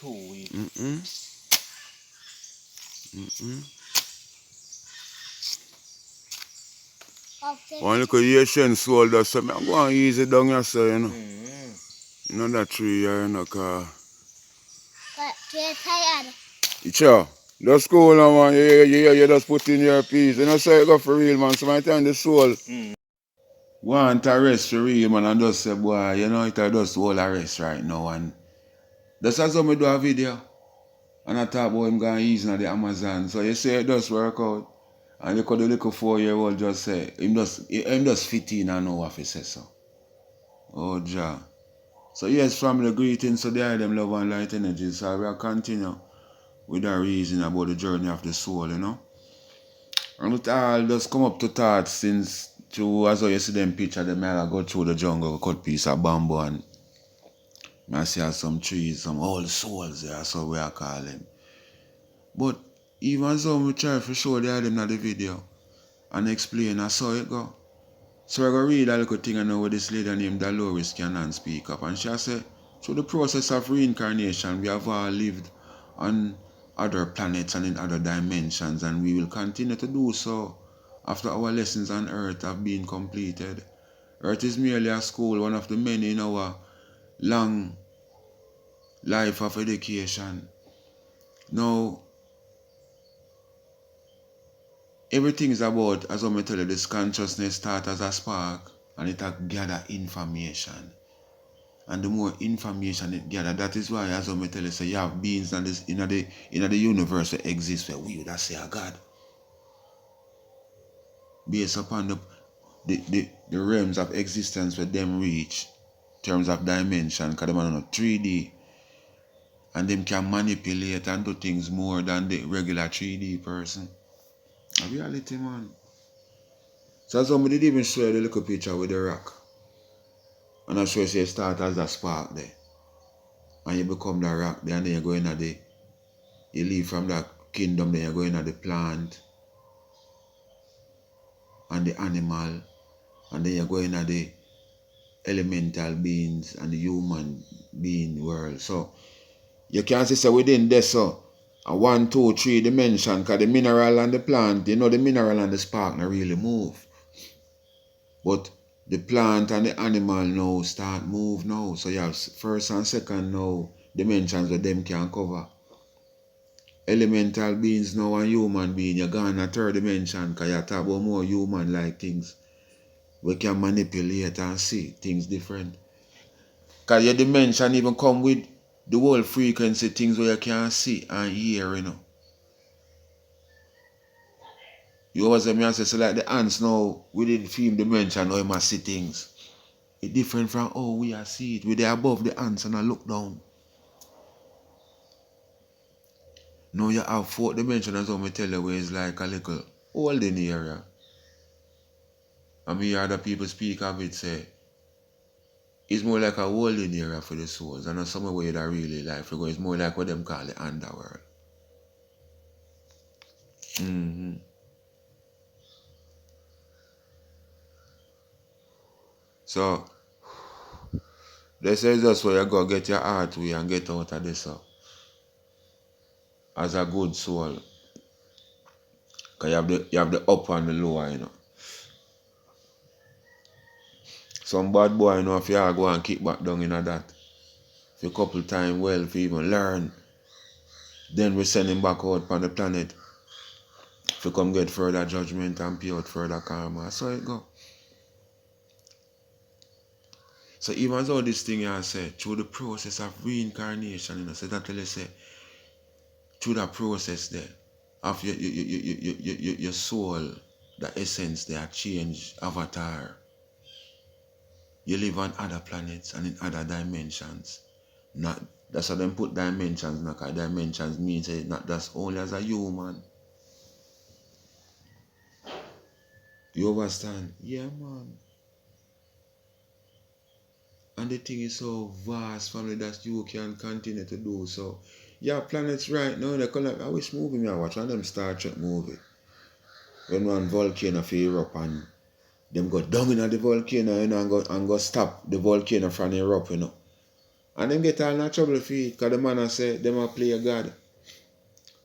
2 weeks. One little Asian soul does something. I'm going easy down here, so, you know. You know that tree here, you know, car. Get tired. Sure. Just cool now, man. You just put in your piece. You know, so you go for real, man. Sometimes the soul want to rest for real, man, and just say, boy, you know, it just all a rest right now. And that's as how I do a video. And I talk about him going easy on the Amazon. So you say it does work out. And you could the little 4-year-old just say, him just fit in and know what he say so. Oh, Jah. So yes, family greetings. So there them love and light energy. So we'll continue with our reason about the journey of the soul, you know. And it all just come up to thoughts since as how you see them picture, them I go through the jungle, cut piece of bamboo and I see some trees, some old souls there, so we are call them. But even so, we try to show them in the video and explain how it go. So I go read a little thing I know where this lady named Dolores Cannon speak up, and she said, through the process of reincarnation, we have all lived on other planets and in other dimensions, and we will continue to do so after our lessons on Earth have been completed. Earth is merely a school, one of the many in our long life of education. Now, everything is about, as I tell you, this consciousness starts as a spark and it gather information. And the more information it gather, that is why, as I tell you, you have beings in the universe that exist where we would say a God. Based upon the realms of existence where them reach, in terms of dimension, because them are not 3D. And them can manipulate and do things more than the regular 3D person. A reality, man. So somebody did even show you the little picture with the rock. And I show you start as a spark there. And you become the rock there, and then you go into you leave from that kingdom, then you go into the plant and the animal, and then you go into the elemental beings and the human being world. So you can see within this, so a 1, 2, 3 dimension, because the mineral and the plant, you know, the mineral and the spark not really move. But the plant and the animal now start move now. So you have first and second now dimensions that them can cover. Elemental beings now and human being, you're gone a third dimension because you talk about more human-like things. We can manipulate and see things different. Because your dimension even come with the whole frequency, things where you can see and hear, you know. You always say, so like the ants now, within the film dimension, how you must see things. It's different from how we are see it. We're there above the ants and I look down. Now you have 4th dimension, as I tell you, where it's like a little hole in the area. And me other people speak of it, say, it's more like a hole in the area for the souls. And not somewhere where you really like, because it's more like what them call the underworld. So, they say that's where you go get your heart way and get out of this as a good soul. Because you have the upper and the lower, you know. Some bad boy, you know, if you go and kick back down in that, for a couple times, well, if you even learn, then we send him back out on the planet to come get further judgment and pay out further karma. So it go. So even though this thing I say, through the process of reincarnation, you know, so that really say, through that process there, of your soul, the essence there, change, avatar. You live on other planets and in other dimensions. Not that's how them put dimensions, because dimensions means not just only as a human. You understand? Yeah, man. And the thing is so vast, family, that you can continue to do so. Yeah, planets right now, they call it, I wish movie me I watch one of them Star Trek movie. When one volcano fire up and them go down in the volcano, you know, and go stop the volcano from erupt, you know. And them get all in trouble for it, because the man a say them a play a God.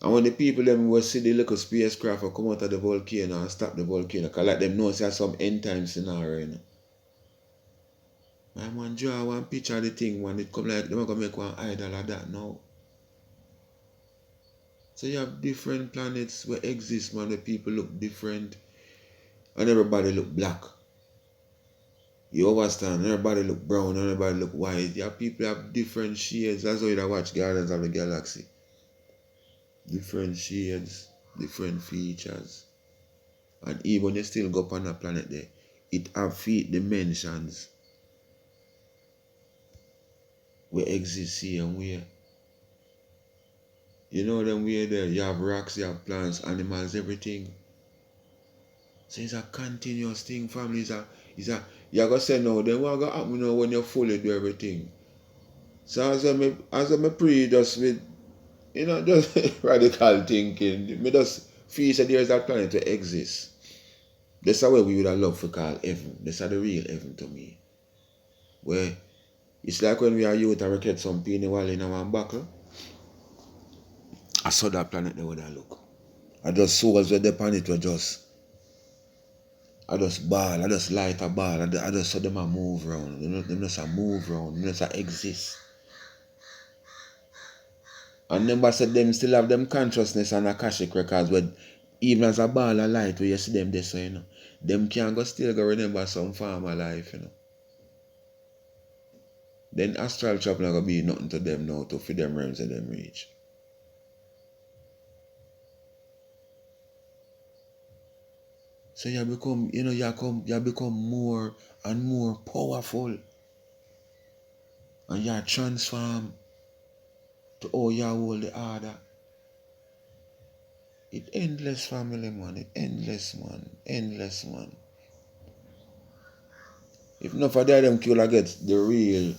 And when the people them will see the little spacecraft will come out of the volcano and stop the volcano, because let them know there's some end time scenario, you know. My man draw one picture of the thing when it come like them are gonna make one idol of that now. So you have different planets where exist, man, the people look different and everybody look black. You understand? Everybody look brown, everybody look white. You have people have different shades. That's why you watch Guardians of the Galaxy. Different shades, different features. And even when you still go up on a planet there, it have feet dimensions where exist here and where. You know them way there, you have rocks, you have plants, animals, everything. So it's a continuous thing, family. You're gonna say no, then what gonna happen now when you fully do everything? So as I pray just with just radical thinking, me just feel that there's that planet to exist. That's how we would have loved to call heaven. That's the real heaven to me. Where it's like when we are youth and we get some pain while in our buckle. I saw that planet there would I look. I just souls were upon it were just I just ball, I just light a ball, I just saw them a move around. Them just a move around, them just a exist. And remember said them still have them consciousness and Akashic records where even as a ball of light where you see them there, so them can go still go remember some form of life, Then astral travel not gonna be nothing to them now to feed them realms and them reach. So you become, you become more and more powerful. And you transform to how you hold the order. It endless, family, man. It endless, man. Endless, man. If not for that, them could get the real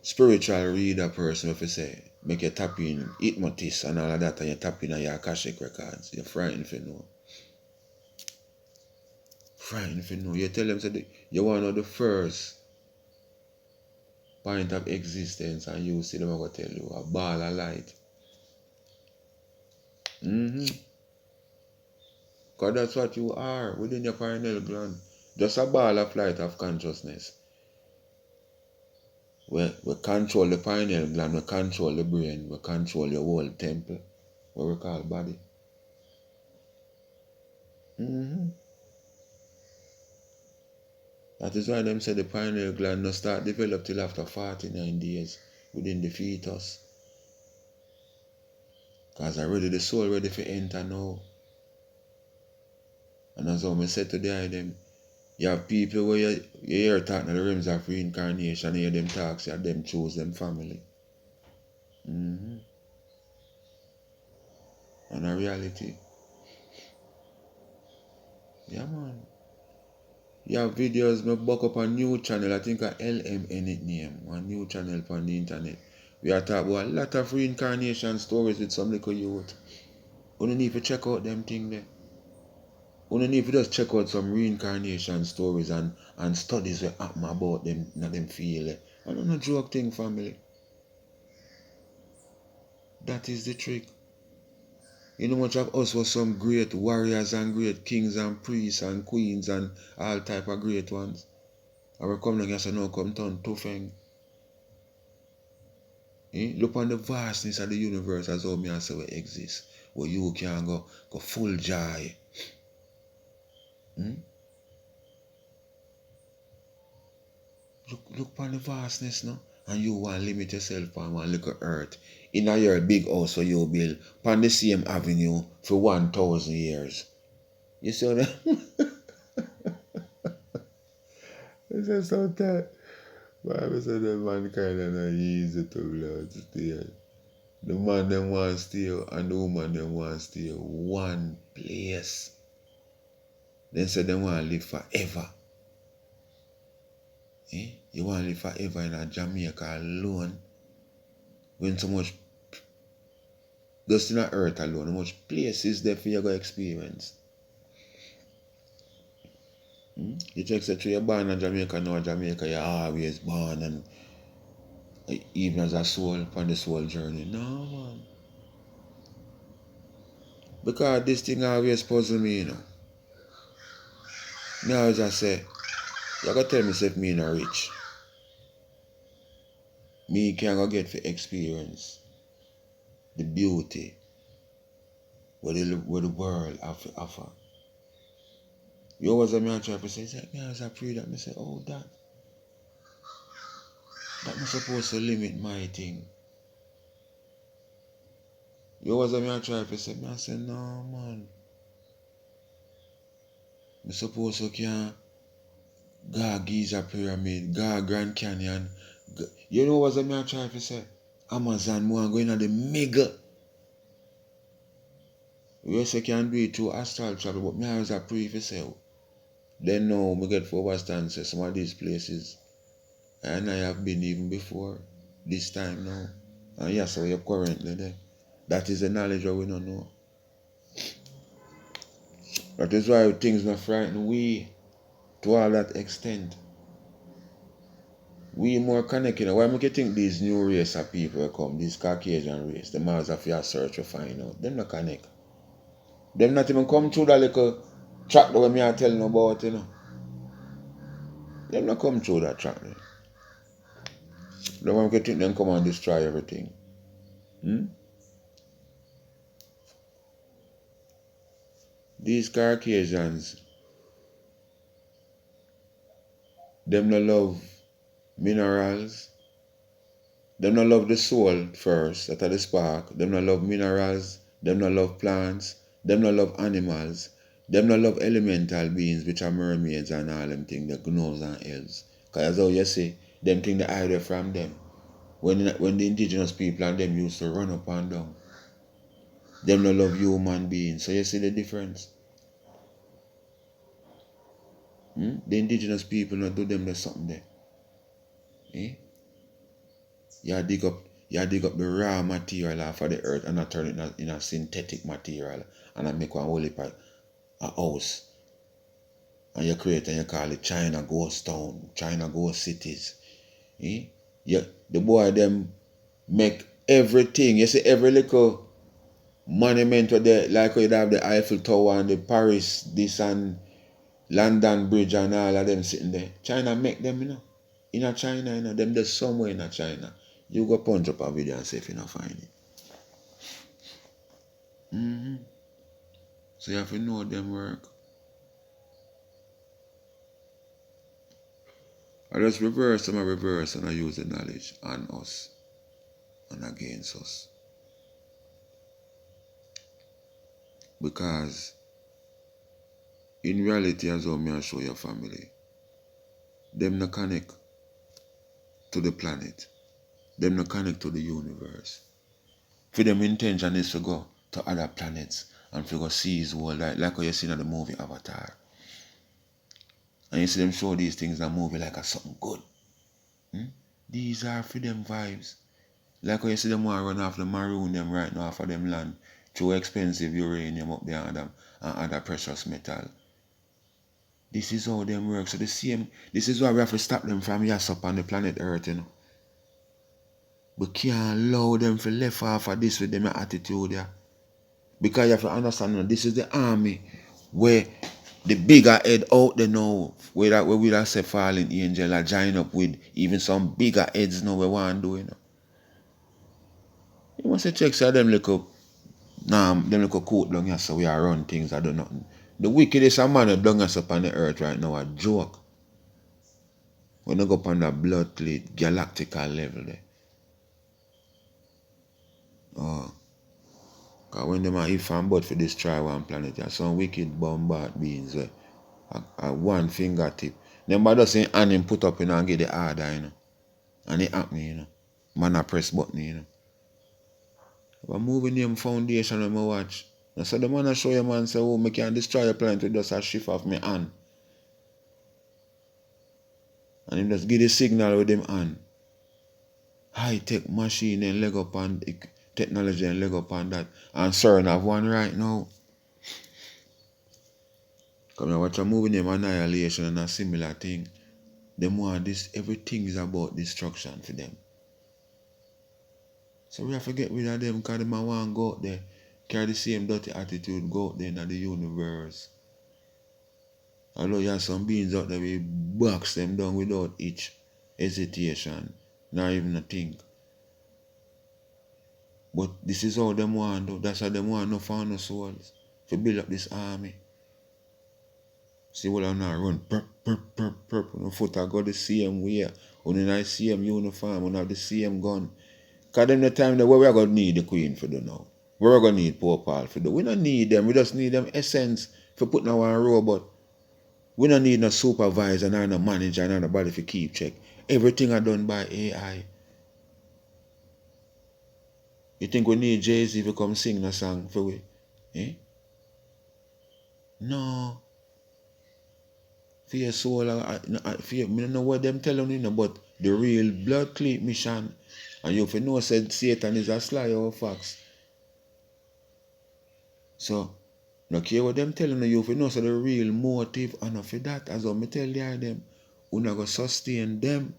spiritual reader person, if you say, make you tap in hypnotist and all of that, and you tap in on your Akashic records. You're frightened if you know. Frightened if you know. You tell them, say, you want to know the first point of existence, and you see them, I'm going to tell you, a ball of light. Because that's what you are within your pineal gland. Just a ball of light of consciousness. We control the pineal gland, we control the brain, we control your whole temple, what we call body. That is why them say the pineal gland no start develop till after 49 days within the fetus. Because already the soul ready for enter now. And as I said today, them, you have people where you hear talking the realms of reincarnation, you hear them talk, say them choose them family. And a reality. Yeah, man. You have videos, me buck up a new channel, I think a LMN it name, one new channel on the internet. We are talking about a lot of reincarnation stories with some little youth. You don't need to check out them things there. You don't need to just check out some reincarnation stories and studies that happen about them in them field. I don't know joke thing, family. That is the trick. You know much of us was some great warriors and great kings and priests and queens and all type of great ones. And we come down and say, no, come turn Tufeng. Look on the vastness of the universe as how me and say we exist. Where you can go full joy. Look on the vastness now. And you want to limit yourself on one little earth. In your big house so you build on the same avenue for 1,000 years. You see that? It's just so that. Bible said that mankind are not easy to Lord still. The man them want to stay and the woman them want to stay one place. Then say they want to live forever. You want to live forever in a Jamaica alone. When so much, just in a earth alone, how much places there for you to experience. You check say you're born in Jamaica, now Jamaica you're always born and even as a soul upon the soul journey. No, man. Because this thing always puzzle me, you know. Me always I say, you gotta tell myself me not rich. Me can go get for experience the beauty what the world have to offer. You always have me try to say, me as I pray that me say, oh that me supposed to limit my thing. You always have me try to say, me I say, no man. Me supposed to can go Giza Pyramid, go Grand Canyon. You know what I try to say? Amazon more going on the mega. We also can do it through astral travel, but me always a pray for say. Then now me get for understand say some of these places and I have been even before this time now. And yes, so you're currently there. That is the knowledge that we don't know. That is why things not frighten we to all that extent. We more connected. Why make you think these new race of people come, this Caucasian race, the miles of your search to find out. Them not connect. Them not even come through that little track that me are telling about, you know. Them not come through that track there. Them want to think them come and destroy everything. These Caucasians, them no love minerals. Them no love the soul first, that are the spark. Them no love minerals. Them no love plants. Them no love animals. Them no love elemental beings, which are mermaids and all them things, the gnomes and elves. Because as how you say, them things they hide from them. When the indigenous people and them used to run up and down. Them no love human beings. So you see the difference? The indigenous people not do them there's something there. Eh? You dig up the raw material off of the earth and I turn it in a synthetic material and I make one whole heap of a house. And you create and you call it China Ghost Town, China Ghost Cities. Eh? Yeah, the boy them make everything. You see every little monument where they like you have the Eiffel Tower and the Paris, this and London Bridge and all of them sitting there. China make them, you know. In a China, you know, them there's somewhere in a China. You go punch up a video and see if you don't find it. So you have to know them work. I just reverse and I use the knowledge on us and against us. Because in reality, as well, I show your family, them not connect to the planet. Them not connect to the universe. For them intention is to go to other planets and to go see his world, like how you see in the movie Avatar. And you see them show these things in a movie like a something good. These are for them vibes. Like how you see them want to run off the maroon them right now off of them land through expensive uranium up there and other precious metal. This is how them work. So this is why we have to stop them from yes up on the planet Earth, you know. We can't allow them to left off of this with them attitude, yeah. Because you have to understand, you know, this is the army where the bigger head out there now, where we that say fallen angel are join up with even some bigger heads now we want to do, you know. You must say check so them little coat down here so we are run things that do nothing. The wickedest of man down us up on the earth right now a joke. We don't go up on the blood plate galactical level there. Oh. Because when them are if and but for destroy one planet, there's some wicked bombard beings there. A one fingertip. Them by just saying and him put up in and get the order, you know. And it happen, you know. Man a press button, you know. But moving them foundation when I watch. And so the man a show you man say, oh, I can destroy your planet with just a shift of my hand. And him just give the signal with them hand. High-tech machine and leg up on technology and leg up on that. And CERN have one right now. Come here, watch a movie named Annihilation and a similar thing. Them want this, everything is about destruction for them. So we have to get rid of them because them want to go out there, carry the same dirty attitude, go out there in the universe. Although you have some beings out there, we box them down without each hesitation, not even a think. But this is how them want to do. That's how them want no found no souls. To build up this army. See what I'm now run perp. No foot I got the same way. Only the same uniform, only have the same gun. Because them the time that where we are gonna need the Queen for do now. We're gonna need Pope Paul for do. We don't need them, we just need them essence for putting our robot. We don't need no supervisor, no manager, no nobody for keep check. Everything are done by AI. You think we need Jay-Z to come sing a song for we? Eh? No. For your soul, I don't know what them telling you, but the real blood cleat mission, and you know said Satan is a sly or fox. So, no care what them telling you, if you know so the real motive, and for that, as I tell you them, you not go sustain them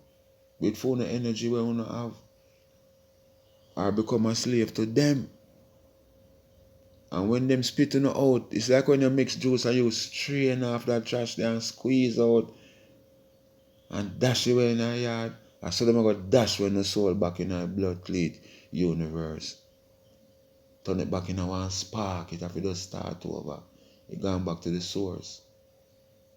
with phone energy where you have, or become a slave to them. And when them spitting out, it's like when you mix juice and you strain off that trash there and squeeze out and dash it away in the yard. And so them are going to dash when the soul back in our blood cleat universe. Turn it back in one spark, it have to just start over. It gone back to the source.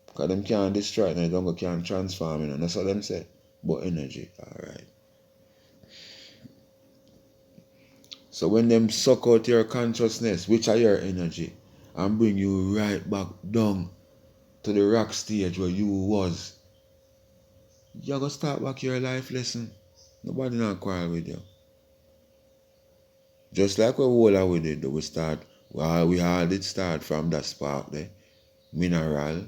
Because them can't destroy it and they don't can't transform it. That's what them say. But energy, alright. So when them suck out your consciousness, which are your energy, and bring you right back down to the rock stage where you was, you're going to start back your life lesson. Nobody not quarrel with you. Just like we all with it, we start, well, we all did start from that spark there. Mineral,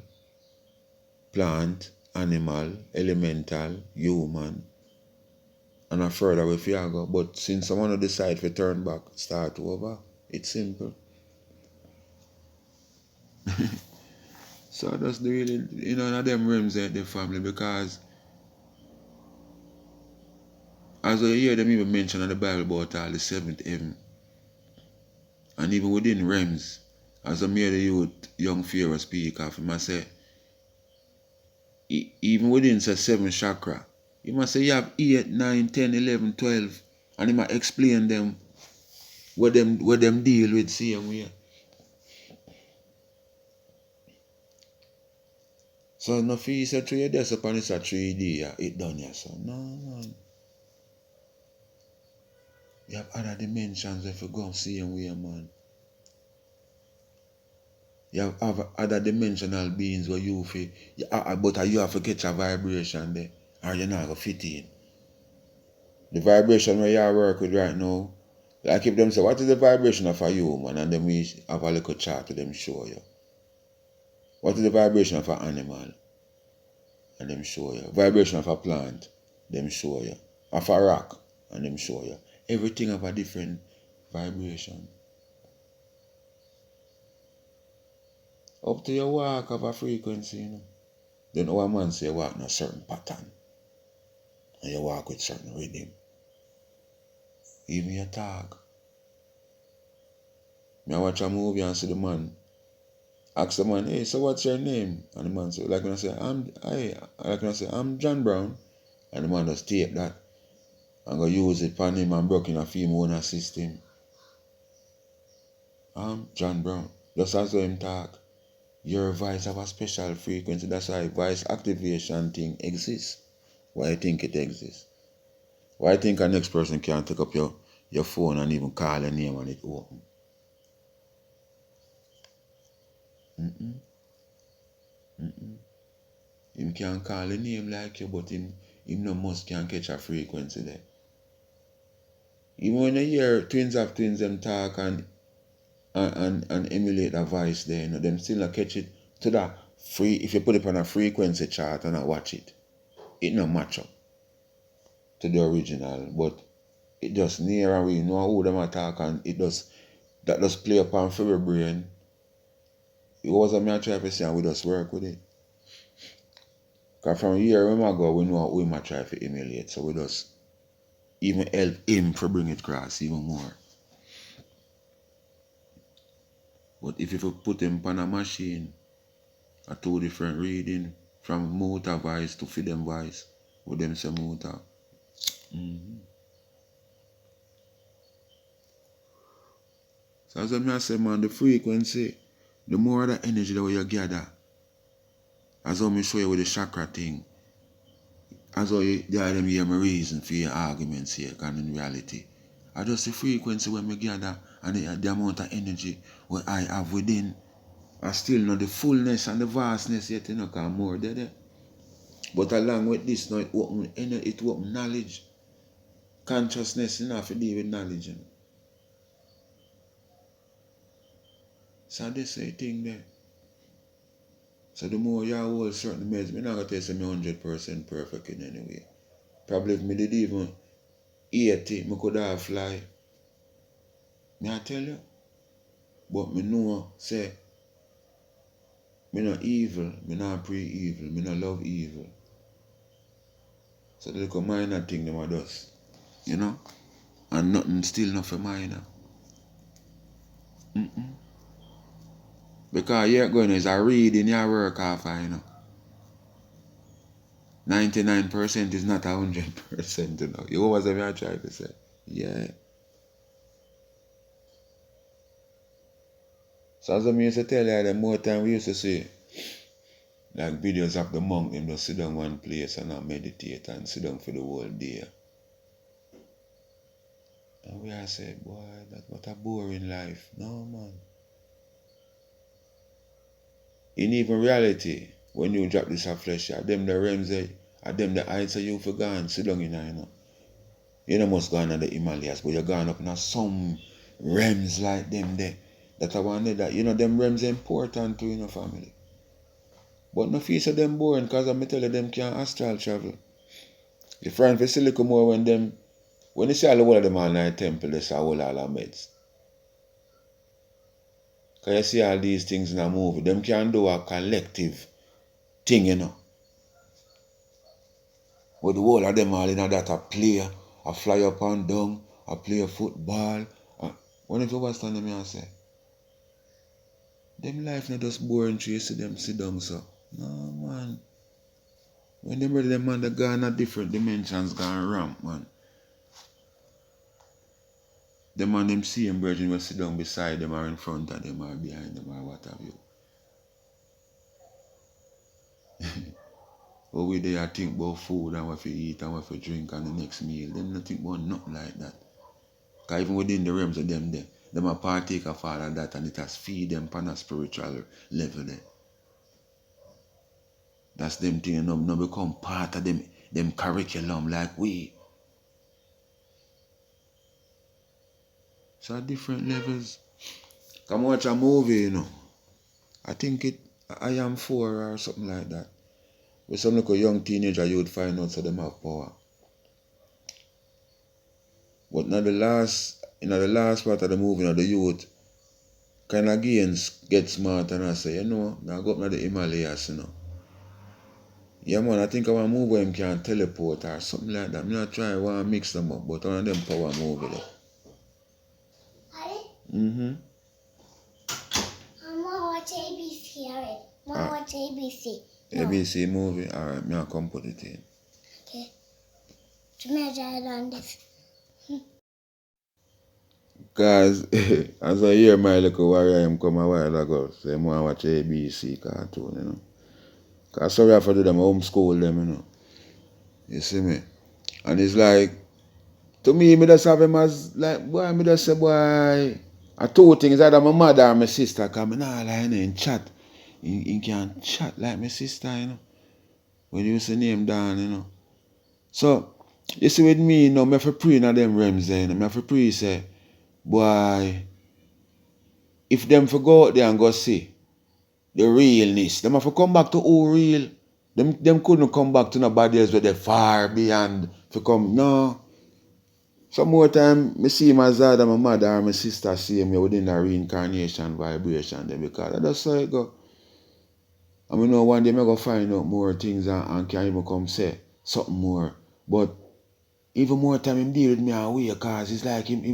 plant, animal, elemental, human, and a further way you go. But since someone decide to turn back, start over, it's simple. So that's the really, none of them realms at the family, because as I hear them even mention in the Bible about all the seventh heaven, and even within realms, as I hear the youth, young Pharaoh speak of him, I say, even within say 7 chakra, you must say you have 8, 9, 10, 11, 12, and he might explain them what them deal with same way. So no feel say 3 days upon it's a 3D, it done ya, so no man. You have other dimensions if you go same way, man. You have other dimensional beings where you feel, but you have to catch a vibration there, or you're not going to fit in. The vibration where you work with right now, like if them say, what is the vibration of a human? And then we have a little chart to them show you. What is the vibration of an animal? And them show you. Vibration of a plant, them show you. Of a rock, and them show you. Everything have a different vibration. Up to your walk of a frequency, you know. Then our man say walk in a certain pattern. And you walk with certain rhythm. Even your talk. I watch a movie and see the man. Ask the man, hey, so what's your name? And the man say, like when I say, I'm John Brown. And the man just take that and go use it for him and broke in a film owner system. I'm John Brown. Just as though him talk. Your voice have a special frequency. That's why voice activation thing exists. Why you think it exists? Why you think a next person can't take up your phone and even call a name and it open? Him can call a name like you, but him no must can catch a frequency there. Even when you hear twins them talk and emulate a voice there, them still not catch it to that free. If you put it on a frequency chart and I watch it, it no match up to the original, but it just near and we know who them attack and that just play upon for your brain. It was a me try to say and we just work with it. Because from here when I go, we know who we try to emulate, so we just even help him to bring it across even more. But if you put him on a machine, a 2 different reading, from motor voice to feed them voice, with them say motor. So as I say, man, the frequency, the more the energy that you gather, as I show you with the chakra thing, as how you them hear my reason for your arguments here, and in reality, I just the frequency when we gather and the amount of energy what I have within, I still know the fullness and the vastness yet, you know, because more there. But along with this, now it open knowledge, consciousness, you know, to deal with knowledge. You know. So this is a thing there. So the more you hold certain measures, I'm not going to tell you I'm 100% perfect in any way. Probably if I did even 80, I could have fly. May I tell you? But I know, say, I'm not evil, I'm not pre-evil, I'm not love evil. So the little minor thing them are does, you know? And nothing still not for minor. Because you're going is a reading your work off, you know. 99% is not 100%, you know. You know what I try to say? Yeah. So as I used to tell you, the more time we used to see like videos of the monk, them just sit down one place and meditate and sit down for the whole day. And we are say, boy, that's what a boring life. No, man. In even reality, when you drop this of flesh, them the realms, them the heights you for gone, sit down in there, you know. You know must go on the Himalayas, but you're gone up in some realms like them there. That I wanted that, you know, them realms are important to, you know, family. But no feel so them boring, because I'm tell you them can't astral travel. The friend for still come more when you see all the whole of them all night temple, they say all our meds. Because you see all these things in a movie, them can do a collective thing, you know. But the whole of them all in that a play, a fly up and down, a play football. When if you understand them, I say, them life not just boring to you see them sit down so. No, man. When them ready, them man, they gone a different dimensions, gone ramp, man. Them man, them same virgin will sit down beside them or in front of them or behind them or what have you. But we there think about food and what to eat and what to drink and the next meal. Them don't think about nothing like that. Because even within the realms of them there, them a partake of all of that and it has feed them on a spiritual level there. That's them thing, you know, become part of them curriculum like we. So at different levels. Come watch a movie, you know. I think I Am 4 or something like that. With some little young teenager you would find out so them have power. But in the last part of the movie, you know, the youth kind of get smart and I say, you know, now go up to the Himalayas, you know. Yeah, man, I think I want to move where him can teleport or something like that. I'm not trying to mix them up, but one of them power movie there. I'm gonna watch ABC, alright? I'm gonna watch ABC. ABC movie? Alright, me I'll come put it in. Okay. To measure it on this. Because as I hear my little warrior come a while ago, say I want to watch ABC cartoon, you know. Because sorry for them, homeschool them, you know. You see me? And it's like, to me just have him as, like, boy, me just say, boy, I two things, either my mother or my sister, because I nah like in chat. He can't chat like my sister, you know. When you say name down, you know. So, you see with me, you know, I have to pray in them realms there, you know. I have to pray, say, boy, if them for go out there and go see the realness, them have to come back to who real. Them couldn't come back to nobody else where they're far beyond to come. No. Some more time, I see my father, my mother, or my sister see me within the reincarnation vibration there because that's how it go. And we know one day I'm going to find out more things and can even come say something more. But even more time him deal with me away, cause it's like him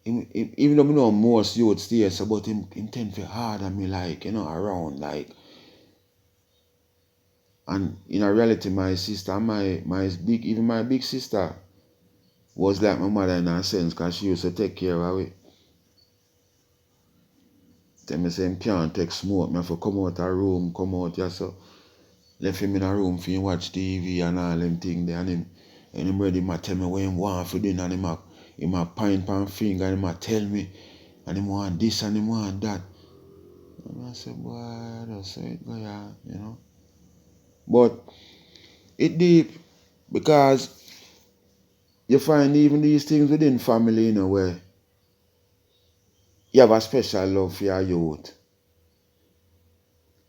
even though I know most youth stay so, but him tend to hard on me, like, around, like. And in reality, my sister, my big sister was like my mother in a sense, cause she used to take care of it. Tell me say him can't take smoke, me have to come out a room, come out here, so left him in a room for him watch TV and all them things there, and him ready to tell me what him want for dinner, and him a pint pan finger, and him a tell me, and him want this and him want that. And I said, boy, I just say it go yeah, But it deep, because you find even these things within family, where you have a special love for your youth,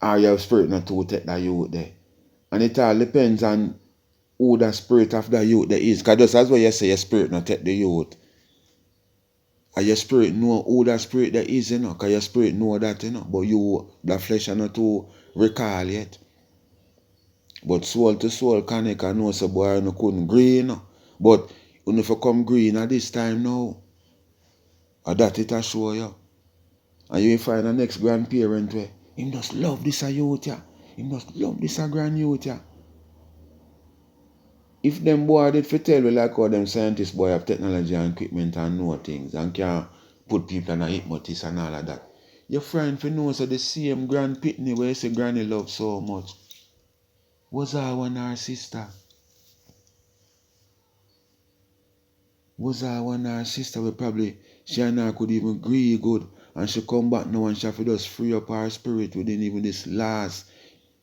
or you have spirit not to take that youth there. And it all depends on who the spirit of the youth there is. Because just as well you say your spirit not take the youth, and your spirit know who the spirit there is, because your spirit know that, but you, the flesh, are not to recall yet. But soul to soul connect, I know so boy no couldn't agree, But when you come green at this time now, or that it a show you. And you will find the next grandparent where him just love this a youth, yeah. Him just love this a grand youth, yeah. If them boy did for tell you like how them scientists boy have technology and equipment and know things and can put people in a hypnotist and all of that, your friend for know so the same grand pitney where you say granny love so much was our one our sister. Was our one our sister where probably she and I could even agree good, and she come back now and she have to just free up her spirit within even this last,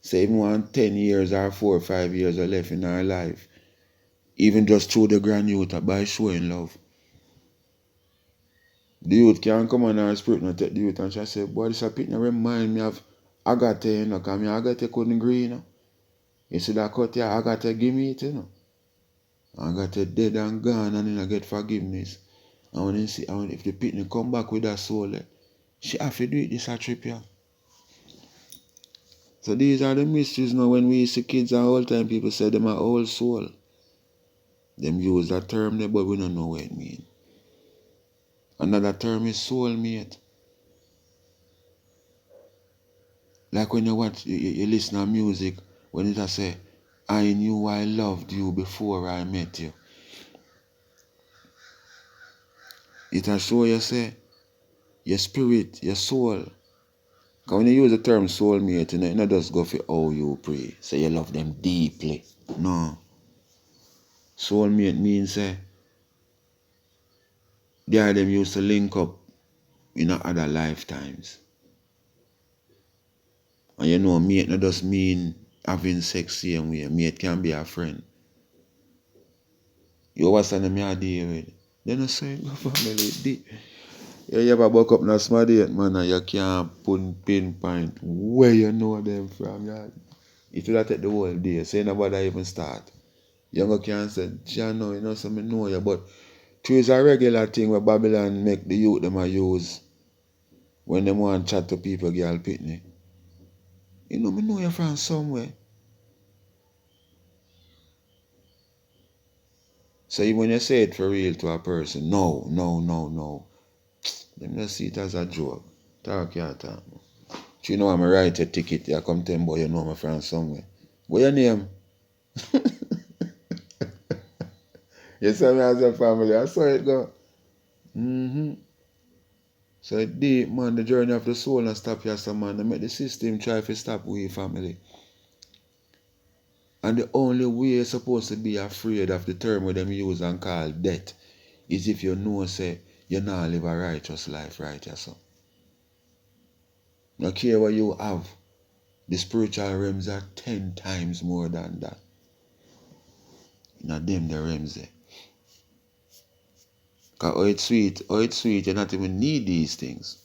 say even 10 years or 4 or 5 years are left in her life. Even just through the grand youth by showing love. The youth can come on her spirit and take the youth and she say, boy, this a picture remind me of Agatha, because me Agatha couldn't agree, You see that cut here, Agatha give me it, Agatha dead and gone and I get forgiveness. And when you see, if the picnic come back with that soul, she have to do it this a trip here. So these are the mysteries now when we see kids and all time people say them are old soul. Them use that term there, but we don't know what it means. Another term is soulmate. Like when you watch, you listen to music, when it say, I knew I loved you before I met you. It will show you say, your spirit, your soul. Because when you use the term soulmate, it not just go for how you pray. Say you love them deeply. No. Soulmate means say, they are them used to link up in other lifetimes. And you know, mate not just mean having sex same way. Mate can be a friend. You understand them you deal with. They don't say no family deep. You ever buck up in a small date, man, and you can't pinpoint where you know them from. If you take the whole day, say nobody even start. You can't say, Jah know, so me know you. But it is a regular thing where Babylon make the youth them a use when they want to chat to people, girl pitney. Me know you from somewhere. So even when you say it for real to a person, no. Them just see it as a joke. Talk your talk. You know I'm a write a ticket, you come tell me, boy, you know me from somewhere. What your name? You say me as a family, I saw it go. So it deep, man, the journey of the soul and stop here, some man. They make the system try to stop we family. And the only way you're supposed to be afraid of the term where them use and call death is if you know, say, you not live a righteous life, right, so. No care what you have, the spiritual realms are 10 times more than that. Not them the realms there. Because oh it's sweet, you not even need these things.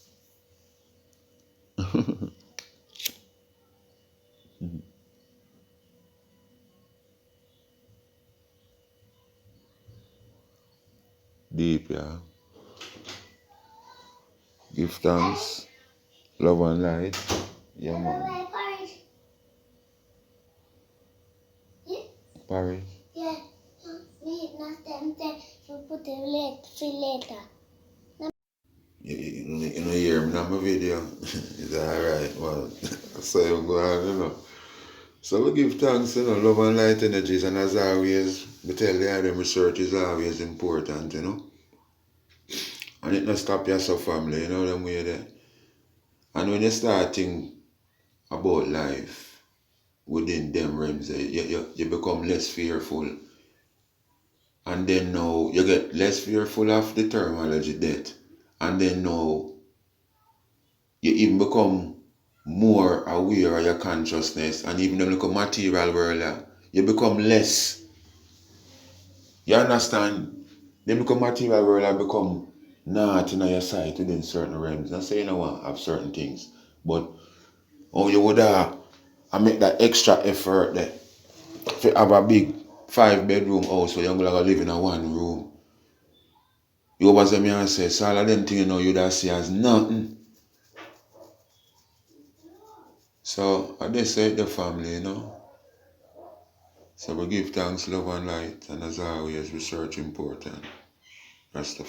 Deep, yeah. Give thanks, love and light. Yeah, man. Paris. Yeah. See you later. You know, hear me on my video. It's alright, well, so you go on, you know. So we give thanks, you know, love and light energies, and as always, we tell the them research is always important, you know. And it not stop your so family, you know them way there. And when you start think about life within them realms, you become less fearful. And then now you get less fearful of the terminology death. And then now you even become more aware of your consciousness, and even in the material world, you become less. You understand? Then become material world and become not in your sight within certain realms. Not saying you don't want to have certain things, but oh, you would make that extra effort there to have a big 5-bedroom house where you're going to live in a 1 room. You was a man say, so all of them things you know you'd see as nothing. So I just say the family, you know. So we give thanks, love and light, and as always, research important. Rastafari.